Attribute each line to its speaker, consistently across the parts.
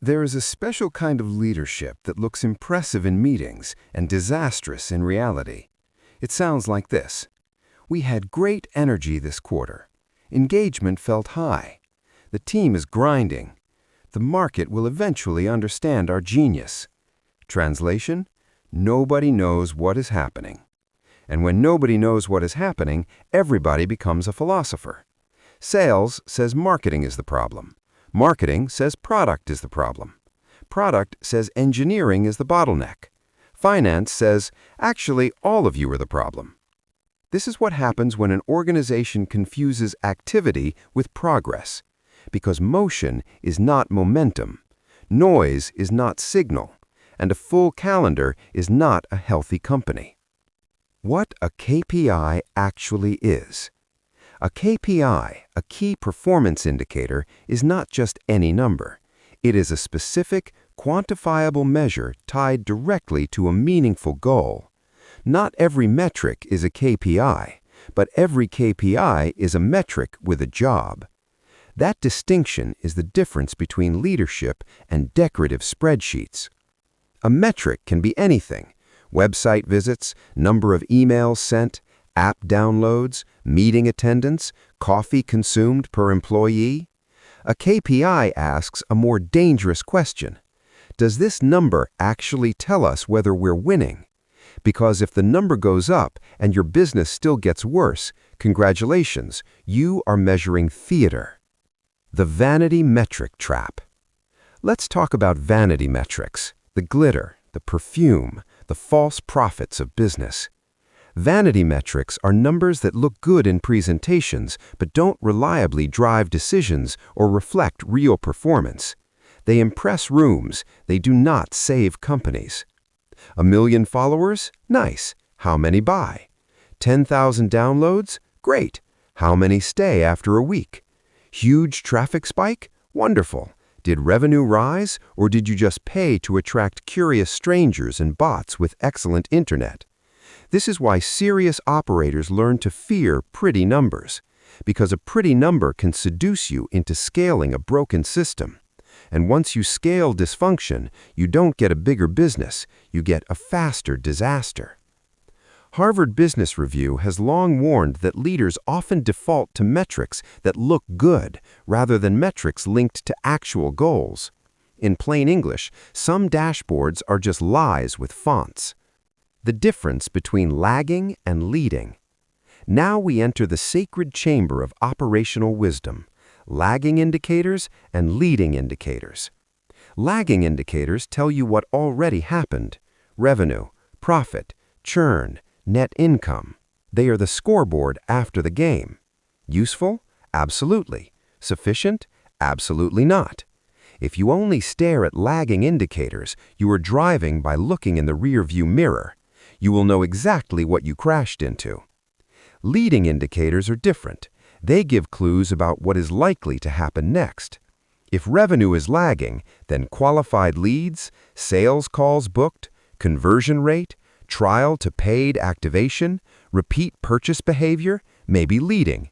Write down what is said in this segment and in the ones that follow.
Speaker 1: There is a special kind of leadership that looks impressive in meetings and disastrous in reality. It sounds like this. We had great energy this quarter. Engagement felt high. The team is grinding. The market will eventually understand our genius. Translation: nobody knows what is happening. And when nobody knows what is happening, everybody becomes a philosopher. Sales says marketing is the problem. Marketing says product is the problem. Product says engineering is the bottleneck. Finance says, actually, all of you are the problem. This is what happens when an organization confuses activity with progress, because motion is not momentum, noise is not signal, and a full calendar is not a healthy company. What a KPI actually is. A KPI, a key performance indicator, is not just any number. It is a specific, quantifiable measure tied directly to a meaningful goal. Not every metric is a KPI, but every KPI is a metric with a job. That distinction is the difference between leadership and decorative spreadsheets. A metric can be anything: website visits, number of emails sent, app downloads, meeting attendance, coffee consumed per employee. A KPI asks a more dangerous question. Does this number actually tell us whether we're winning? Because if the number goes up and your business still gets worse, congratulations, you are measuring theater. The vanity metric trap. Let's talk about vanity metrics, the glitter, the perfume, the false prophets of business. Vanity metrics are numbers that look good in presentations but don't reliably drive decisions or reflect real performance. They impress rooms, they do not save companies. 1 million followers? Nice. How many buy? 10,000 downloads? Great. How many stay after a week? Huge traffic spike? Wonderful. Did revenue rise, or did you just pay to attract curious strangers and bots with excellent internet? This is why serious operators learn to fear pretty numbers, because a pretty number can seduce you into scaling a broken system. And once you scale dysfunction, you don't get a bigger business, you get a faster disaster. Harvard Business Review has long warned that leaders often default to metrics that look good rather than metrics linked to actual goals. In plain English, some dashboards are just lies with fonts. The difference between lagging and leading. Now we enter the sacred chamber of operational wisdom: lagging indicators and leading indicators. Lagging indicators tell you what already happened: revenue, profit, churn, net income. They are the scoreboard after the game. Useful? Absolutely. Sufficient? Absolutely not. If you only stare at lagging indicators, you are driving by looking in the rearview mirror. You will know exactly what you crashed into. Leading indicators are different. They give clues about what is likely to happen next. If revenue is lagging, then qualified leads, sales calls booked, conversion rate, trial to paid activation, repeat purchase behavior may be leading.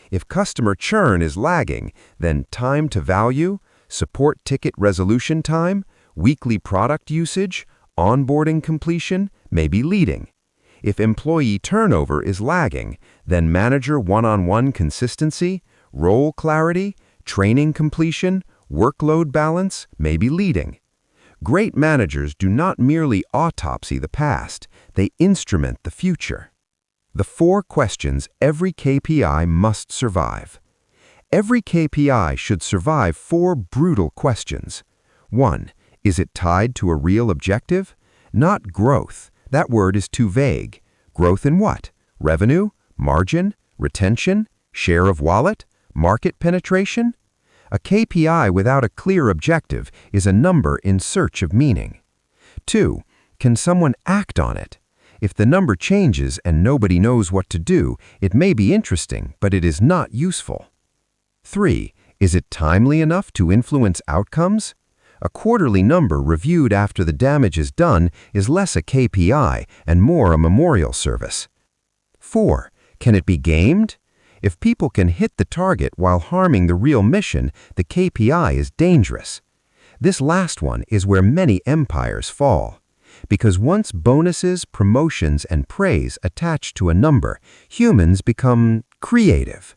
Speaker 1: If customer churn is lagging, then time to value, support ticket resolution time, weekly product usage, onboarding completion may be leading. If employee turnover is lagging, then manager one-on-one consistency, role clarity, training completion, workload balance may be leading. Great managers do not merely autopsy the past, they instrument the future. The 4 questions every KPI must survive. Every KPI should survive 4 brutal questions. 1. Is it tied to a real objective? Not growth. That word is too vague. Growth in what? Revenue? Margin? Retention? Share of wallet? Market penetration? A KPI without a clear objective is a number in search of meaning. 2. Can someone act on it? If the number changes and nobody knows what to do, it may be interesting, but it is not useful. 3. Is it timely enough to influence outcomes? A quarterly number reviewed after the damage is done is less a KPI and more a memorial service. 4. Can it be gamed? If people can hit the target while harming the real mission, the KPI is dangerous. This last one is where many empires fall. Because once bonuses, promotions, and praise attach to a number, humans become creative.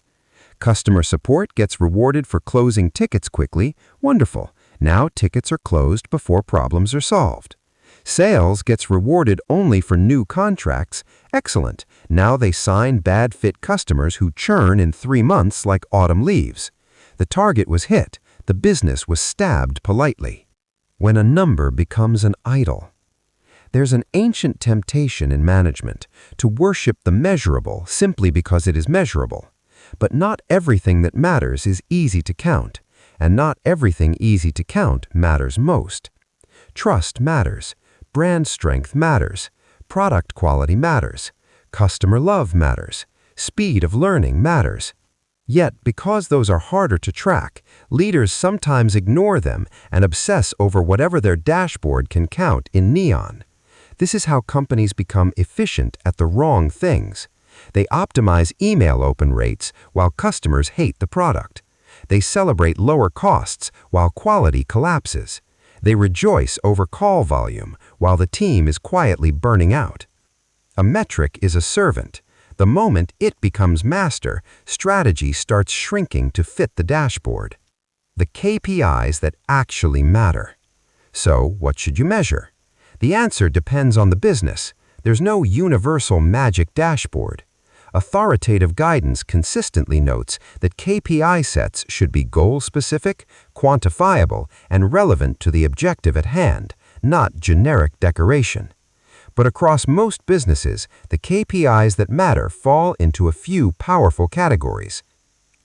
Speaker 1: Customer support gets rewarded for closing tickets quickly. Wonderful. Now tickets are closed before problems are solved. Sales gets rewarded only for new contracts. Excellent. Now they sign bad fit customers who churn in 3 months like autumn leaves. The target was hit. The business was stabbed politely. When a number becomes an idol. There's an ancient temptation in management to worship the measurable simply because it is measurable. But not everything that matters is easy to count, and not everything easy to count matters most. Trust matters. Brand strength matters. Product quality matters. Customer love matters. Speed of learning matters. Yet, because those are harder to track, leaders sometimes ignore them and obsess over whatever their dashboard can count in neon. This is how companies become efficient at the wrong things. They optimize email open rates while customers hate the product. They celebrate lower costs while quality collapses. They rejoice over call volume while the team is quietly burning out. A metric is a servant. The moment it becomes master, strategy starts shrinking to fit the dashboard. The KPIs that actually matter. So, what should you measure? The answer depends on the business. There's no universal magic dashboard. Authoritative guidance consistently notes that KPI sets should be goal-specific, quantifiable, and relevant to the objective at hand, not generic decoration. But across most businesses, the KPIs that matter fall into a few powerful categories.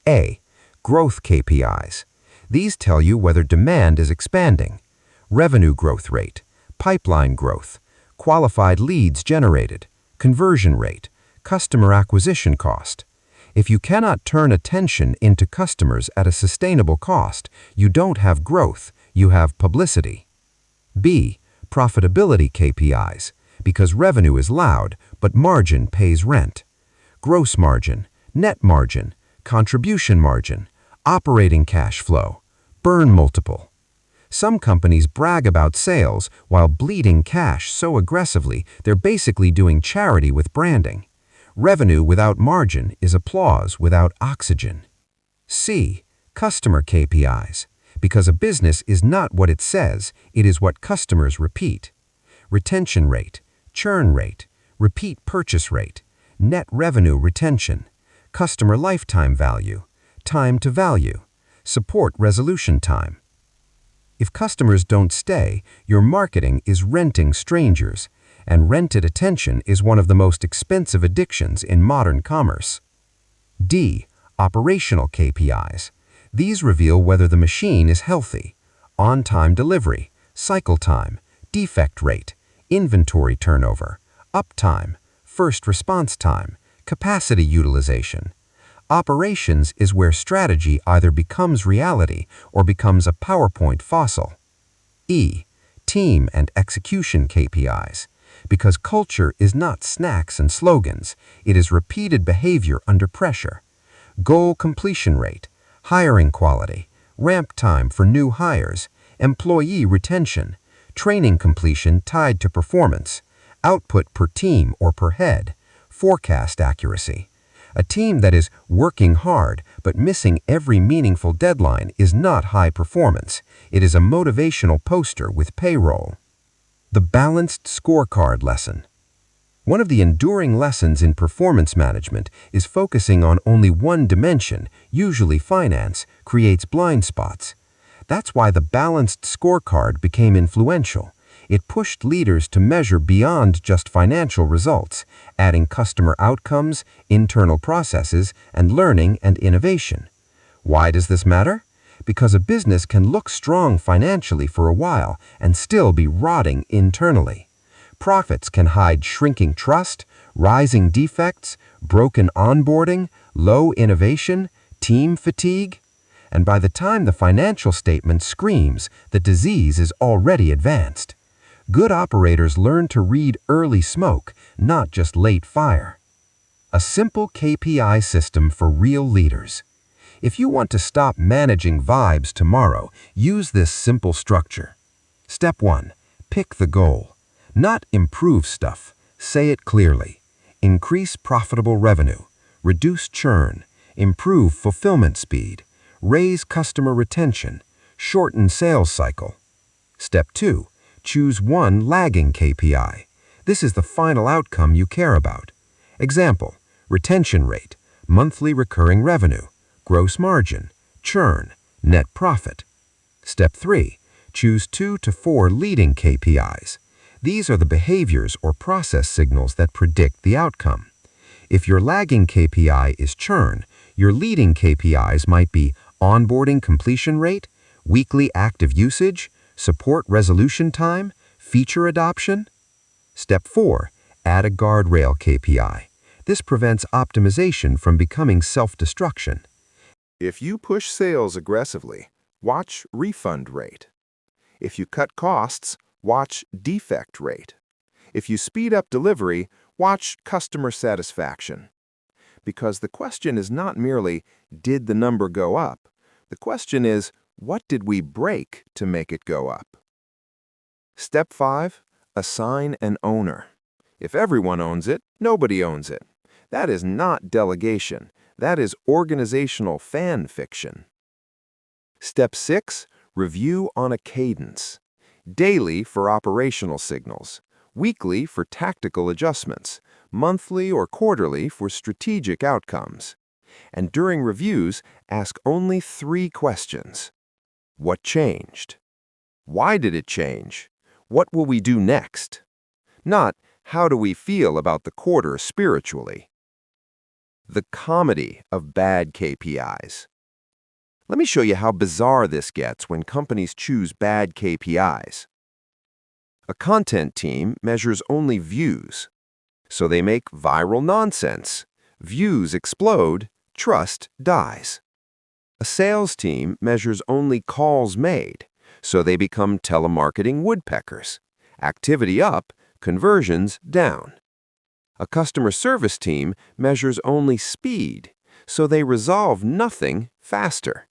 Speaker 1: A. Growth KPIs. These tell you whether demand is expanding. Revenue growth rate, pipeline growth, qualified leads generated, conversion rate, customer acquisition cost. If you cannot turn attention into customers at a sustainable cost, you don't have growth, you have publicity. B. Profitability KPIs, because revenue is loud, but margin pays rent. Gross margin, net margin, contribution margin, operating cash flow, burn multiple. Some companies brag about sales while bleeding cash so aggressively they're basically doing charity with branding. Revenue without margin is applause without oxygen. C. Customer KPIs. Because a business is not what it says, it is what customers repeat. Retention rate, churn rate, repeat purchase rate, net revenue retention, customer lifetime value, time to value, support resolution time. If customers don't stay, your marketing is renting strangers, and rented attention is one of the most expensive addictions in modern commerce. D. Operational KPIs. These reveal whether the machine is healthy. On-time delivery, cycle time, defect rate, inventory turnover, uptime, first response time, capacity utilization. Operations is where strategy either becomes reality or becomes a PowerPoint fossil. E. Team and execution KPIs. Because culture is not snacks and slogans, it is repeated behavior under pressure. Goal completion rate, hiring quality, ramp time for new hires, employee retention, training completion tied to performance, output per team or per head, forecast accuracy. A team that is working hard but missing every meaningful deadline is not high performance. It is a motivational poster with payroll. The balanced scorecard lesson. One of the enduring lessons in performance management is focusing on only one dimension, usually finance, creates blind spots. That's why the balanced scorecard became influential. It pushed leaders to measure beyond just financial results, adding customer outcomes, internal processes, and learning and innovation. Why does this matter? Because a business can look strong financially for a while and still be rotting internally. Profits can hide shrinking trust, rising defects, broken onboarding, low innovation, team fatigue. And by the time the financial statement screams, the disease is already advanced. Good operators learn to read early smoke, not just late fire. A simple KPI system for real leaders. If you want to stop managing vibes tomorrow, use this simple structure. Step 1. Pick the goal. Not improve stuff. Say it clearly. Increase profitable revenue. Reduce churn. Improve fulfillment speed. Raise customer retention. Shorten sales cycle. Step 2. Choose one lagging KPI. This is the final outcome you care about. Example: retention rate, monthly recurring revenue, gross margin, churn, net profit. Step 3. Choose 2 to 4 leading KPIs. These are the behaviors or process signals that predict the outcome. If your lagging KPI is churn, your leading KPIs might be onboarding completion rate, weekly active usage, support resolution time, feature adoption. Step 4. Add a guardrail KPI. This prevents optimization from becoming self-destruction.
Speaker 2: If you push sales aggressively, watch refund rate. If you cut costs, watch defect rate. If you speed up delivery, watch customer satisfaction. Because the question is not merely, did the number go up? The question is, what did we break to make it go up? Step 5. Assign an owner. If everyone owns it, nobody owns it. That is not delegation. That is organizational fan fiction. Step 6. Review on a cadence. Daily for operational signals, weekly for tactical adjustments, monthly or quarterly for strategic outcomes. And during reviews, ask only 3 questions. What changed? Why did it change? What will we do next? Not, how do we feel about the quarter spiritually? The comedy of bad KPIs. Let me show you how bizarre this gets when companies choose bad KPIs. A content team measures only views, so they make viral nonsense. Views explode, trust dies. A sales team measures only calls made, so they become telemarketing woodpeckers. Activity up, conversions down. A customer service team measures only speed, so they resolve nothing faster.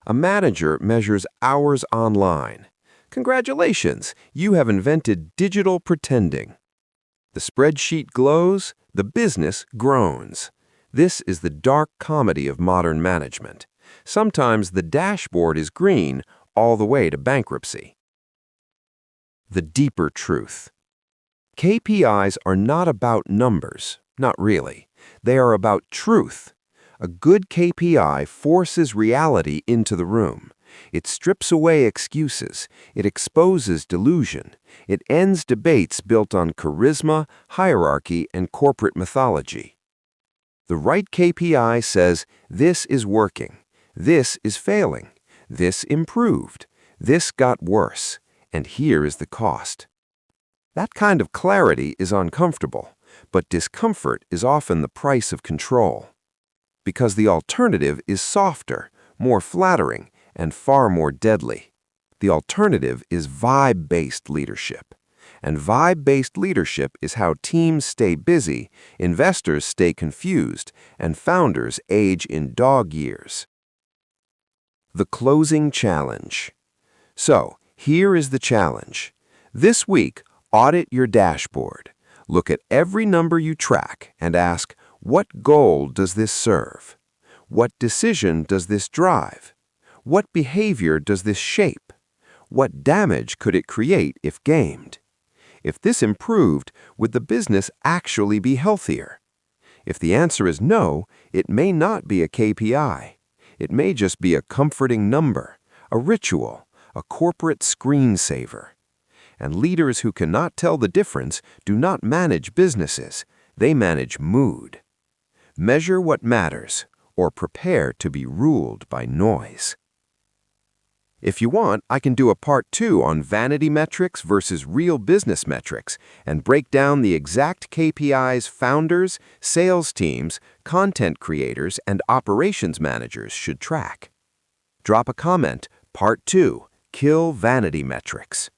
Speaker 2: A manager measures hours online. Congratulations, you have invented digital pretending. The spreadsheet glows, the business groans. This is the dark comedy of modern management. Sometimes the dashboard is green all the way to bankruptcy. The deeper truth. KPIs are not about numbers, not really. They are about truth. A good KPI forces reality into the room. It strips away excuses. It exposes delusion. It ends debates built on charisma, hierarchy, and corporate mythology. The right KPI says, this is working. This is failing. This improved. This got worse. And here is the cost. That kind of clarity is uncomfortable, but discomfort is often the price of control. Because the alternative is softer, more flattering, and far more deadly. The alternative is vibe-based leadership. And vibe-based leadership is how teams stay busy, investors stay confused, and founders age in dog years. The closing challenge. So, here is the challenge. This week, audit your dashboard. Look at every number you track and ask, what goal does this serve? What decision does this drive? What behavior does this shape? What damage could it create if gamed? If this improved, would the business actually be healthier? If the answer is no, it may not be a KPI. It may just be a comforting number, a ritual, a corporate screensaver. And leaders who cannot tell the difference do not manage businesses, they manage mood. Measure what matters, or prepare to be ruled by noise. If you want, I can do a part 2 on vanity metrics versus real business metrics and break down the exact KPIs founders, sales teams, content creators, and operations managers should track. Drop a comment, part 2, Kill Vanity Metrics.